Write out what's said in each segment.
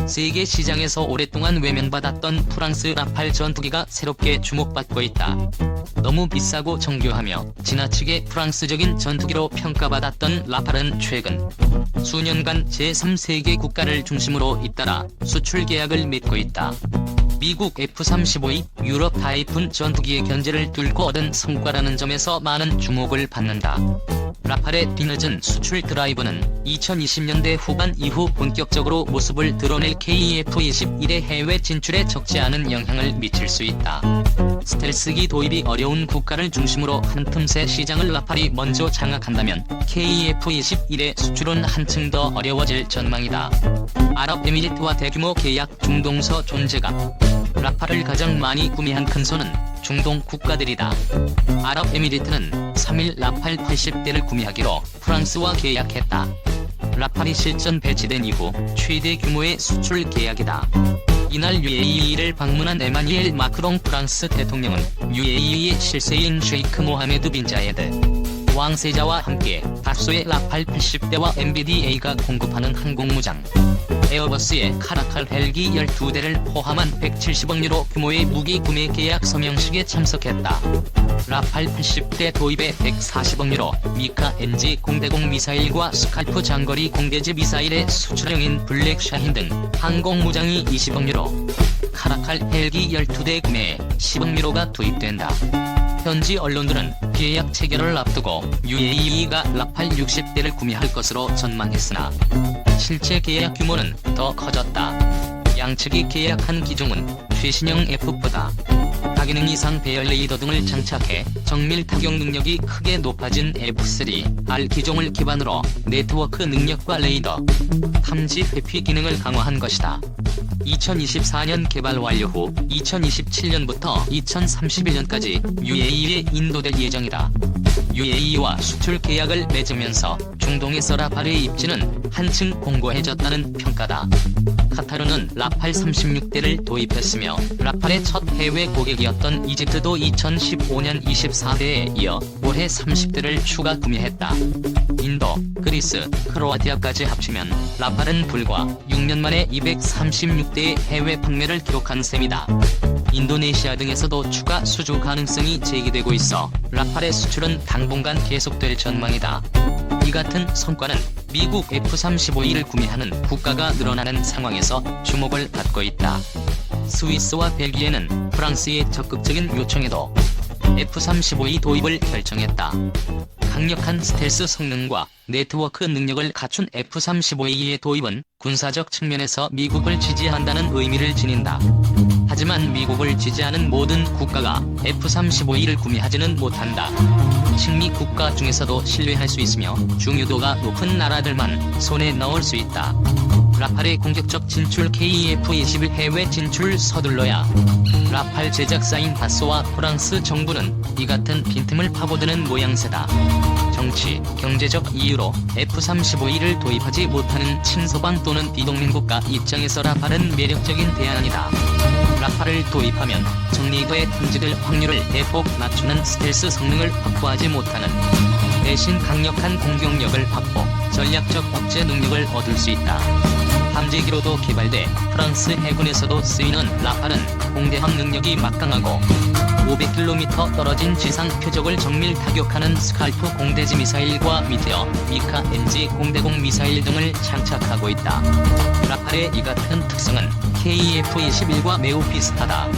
세계 시장에서 오랫동안 외면받았던 프랑스 라팔 전투기가 새롭게 주목받고 있다. 너무 비싸고 정교하며 지나치게 프랑스적인 전투기로 평가받았던 라팔은 최근 수년간 제3세계 국가를 중심으로 잇따라 수출 계약을 맺고 있다. 미국 F-35의 유럽 타이푼 전투기의 견제를 뚫고 얻은 성과라는 점에서 많은 주목을 받는다. 라팔의 뒤늦은 수출 드라이브는 2020년대 후반 이후 본격적으로 모습을 드러낼 KF-21의 해외 진출에 적지 않은 영향을 미칠 수 있다. 스텔스기 도입이 어려운 국가를 중심으로 한 틈새 시장을 라팔이 먼저 장악한다면 KF-21의 수출은 한층 더 어려워질 전망이다. 아랍에미리트와 대규모 계약 중동서 존재감. 라팔을 가장 많이 구매한 큰손은 중동 국가들이다. 아랍에미리트는 3일 라팔 80대를 구매하기로 프랑스와 계약했다. 라팔이 실전 배치된 이후 최대 규모의 수출 계약이다. 이날 UAE를 방문한 에마뉘엘 마크롱 프랑스 대통령은 UAE의 실세인 셰이크 모하메드 빈 자예드 왕세자와 함께 다수의 라팔 80대와 MBDA가 공급하는 항공무장 에어버스의 카라칼 헬기 12대를 포함한 170억 유로 규모의 무기 구매 계약 서명식에 참석했다. 라팔 80대 도입에 140억 유로, 미카 NG 공대공 미사일과 스칼프 장거리 공대지 미사일의 수출형인 블랙 샤힌 등 항공무장이 20억 유로, 카라칼 헬기 12대 구매에 10억 유로가 투입된다. 현지 언론들은 계약 체결을 앞두고 UAE가 라팔 60대를 구매할 것으로 전망했으나 실제 계약 규모는 더 커졌다. 양측이 계약한 기종은 최신형 F4다. 다기능 이상 배열 레이더 등을 장착해 정밀 타격 능력이 크게 높아진 F3R 기종을 기반으로 네트워크 능력과 레이더, 탐지 회피 기능을 강화한 것이다. 2024년 개발 완료 후 2027년부터 2031년까지 UAE에 인도될 예정이다. UAE와 수출 계약을 맺으면서 중동에서 라팔의 입지는 한층 공고해졌다는 평가다. 카타르는 라팔 36대를 도입했으며 라팔의 첫 해외 고객이었던 이집트도 2015년 24대에 이어 올해 30대를 추가 구매했다. 인도, 그리스, 크로아티아까지 합치면 라팔은 불과 6년 만에 236대의 해외 판매를 기록한 셈이다. 인도네시아 등에서도 추가 수주 가능성이 제기되고 있어 라팔의 수출은 당분간 계속될 전망이다. 이 같은 성과는 미국 F-35E를 구매하는 국가가 늘어나는 상황에서 주목을 받고 있다. 스위스와 벨기에는 프랑스의 적극적인 요청에도 F-35E 도입을 결정했다. 강력한 스텔스 성능과 네트워크 능력을 갖춘 F-35E의 도입은 군사적 측면에서 미국을 지지한다는 의미를 지닌다. 하지만 미국을 지지하는 모든 국가가 F-35E를 구매하지는 못한다. 식미 국가 중에서도 신뢰할 수 있으며 중요도가 높은 나라들만 손에 넣을 수 있다. 라팔의 공격적 진출 KF-21 해외 진출 서둘러야. 라팔 제작사인 다소와 프랑스 정부는 이 같은 빈틈을 파고드는 모양새다. 정치, 경제적 이유로 F-35E를 도입하지 못하는 친서방 또는 비동맹국가 입장에서 라팔은 매력적인 대안이다. 라팔을 도입하면 적리더에 탐지될 확률을 대폭 낮추는 스텔스 성능을 확보하지 못하는 대신 강력한 공격력을 확보, 전략적 억제 능력을 얻을 수 있다. 함재기로도 개발돼 프랑스 해군에서도 쓰이는 라팔은 공대함 능력이 막강하고 500km 떨어진 지상 표적을 정밀 타격하는 스칼프 공대지 미사일과 미테어, 미카 NG 공대공 미사일 등을 장착하고 있다. 라팔의 이 같은 특성은 KF-21과 매우 비슷하다.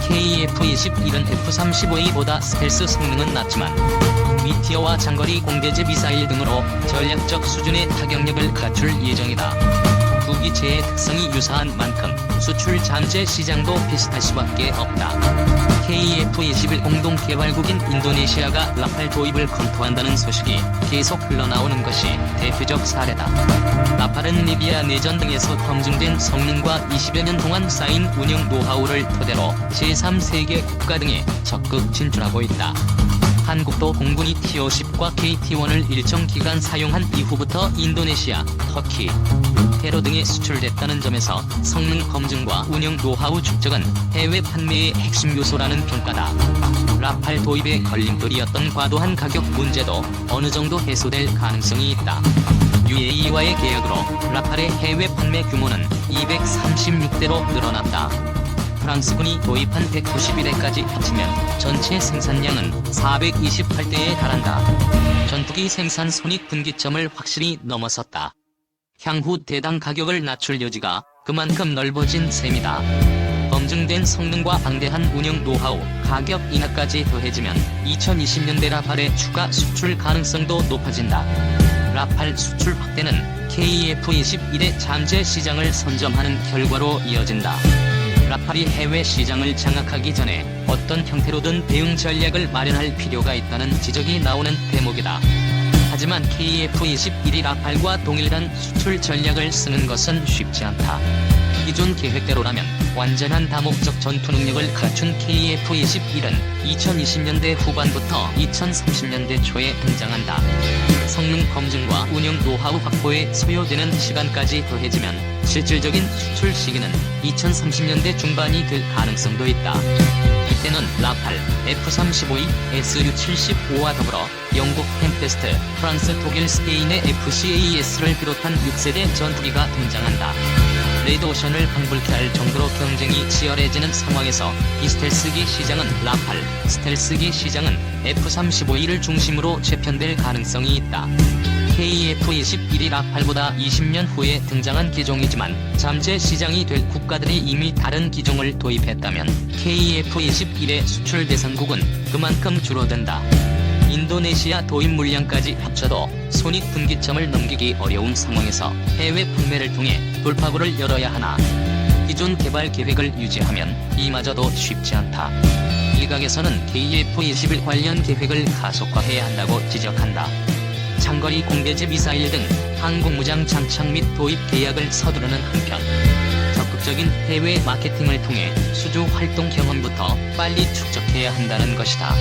KF-21은 F-35E보다 스텔스 성능은 낮지만 미티어와 장거리 공대지 미사일 등으로 전략적 수준의 타격력을 갖출 예정이다. 두 기체의 특성이 유사한 만큼 수출 잠재 시장도 비슷할 수밖에 없다. KF-21 공동개발국인 인도네시아가 라팔 도입을 검토한다는 소식이 계속 흘러나오는 것이 대표적 사례다. 라팔은 리비아 내전 등에서 검증된 성능과 20여 년 동안 쌓인 운영 노하우를 토대로 제3세계 국가 등에 적극 진출하고 있다. 한국도 공군이 T-50과 KT-1을 일정 기간 사용한 이후부터 인도네시아, 터키, 페루 등에 수출됐다는 점에서 성능 검증과 운영 노하우 축적은 해외 판매의 핵심 요소라는 평가다. 라팔 도입에 걸림돌이었던 과도한 가격 문제도 어느 정도 해소될 가능성이 있다. UAE와의 계약으로 라팔의 해외 판매 규모는 236대로 늘어났다. 프랑스군이 도입한 191대까지 합치면 전체 생산량은 428대에 달한다. 전투기 생산 손익분기점을 확실히 넘어섰다. 향후 대당 가격을 낮출 여지가 그만큼 넓어진 셈이다. 검증된 성능과 방대한 운영 노하우, 가격 인하까지 더해지면 2020년대 라팔의 추가 수출 가능성도 높아진다. 라팔 수출 확대는 KF-21의 잠재 시장을 선점하는 결과로 이어진다. 라팔이 해외 시장을 장악하기 전에 어떤 형태로든 대응 전략을 마련할 필요가 있다는 지적이 나오는 대목이다. 하지만 KF-21이 라팔과 동일한 수출 전략을 쓰는 것은 쉽지 않다. 기존 계획대로라면 완전한 다목적 전투 능력을 갖춘 KF-21은 2020년대 후반부터 2030년대 초에 등장한다. 성능 검증과 운영 노하우 확보에 소요되는 시간까지 더해지면 실질적인 수출 시기는 2030년대 중반이 될 가능성도 있다. 이때는 라팔, F-35E, SU-75와 더불어 영국 템페스트, 프랑스, 독일, 스페인의 FCAS를 비롯한 6세대 전투기가 등장한다. 레드오션을 방불케 할 정도로 경쟁이 치열해지는 상황에서 비스텔스기 시장은 라팔, 스텔스기 시장은 F-35E를 중심으로 재편될 가능성이 있다. KF-21이 라팔보다 20년 후에 등장한 기종이지만 잠재 시장이 될 국가들이 이미 다른 기종을 도입했다면 KF-21의 수출 대상국은 그만큼 줄어든다. 인도네시아 도입 물량까지 합쳐도 손익분기점을 넘기기 어려운 상황에서 해외 판매를 통해 돌파구를 열어야 하나. 기존 개발 계획을 유지하면 이마저도 쉽지 않다. 일각에서는 KF-21 관련 계획을 가속화해야 한다고 지적한다. 장거리 공대지 미사일 등 항공무장 장착 및 도입 계약을 서두르는 한편 적극적인 해외 마케팅을 통해 수주 활동 경험부터 빨리 축적해야 한다는 것이다.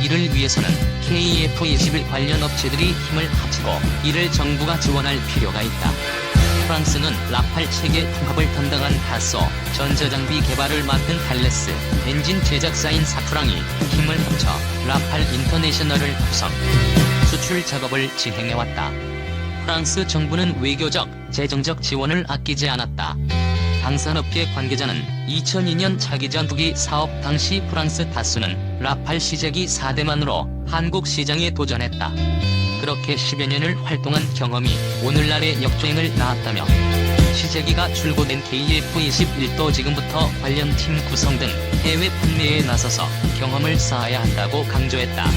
이를 위해서는 KF-21 관련 업체들이 힘을 합치고 이를 정부가 지원할 필요가 있다. 프랑스는 라팔 체계 통합을 담당한 다소, 전자장비 개발을 맡은 탈레스, 엔진 제작사인 사프랑이 힘을 합쳐 라팔 인터내셔널을 구성, 수출 작업을 진행해왔다. 프랑스 정부는 외교적, 재정적 지원을 아끼지 않았다. 방산업계 관계자는 2002년 차기 전투기 사업 당시 프랑스 다수는 라팔 시제기 4대만으로 한국 시장에 도전했다. 그렇게 10여 년을 활동한 경험이 오늘날의 역주행을 낳았다며 시제기가 출고된 KF-21도 지금부터 관련 팀 구성 등 해외 판매에 나서서 경험을 쌓아야 한다고 강조했다.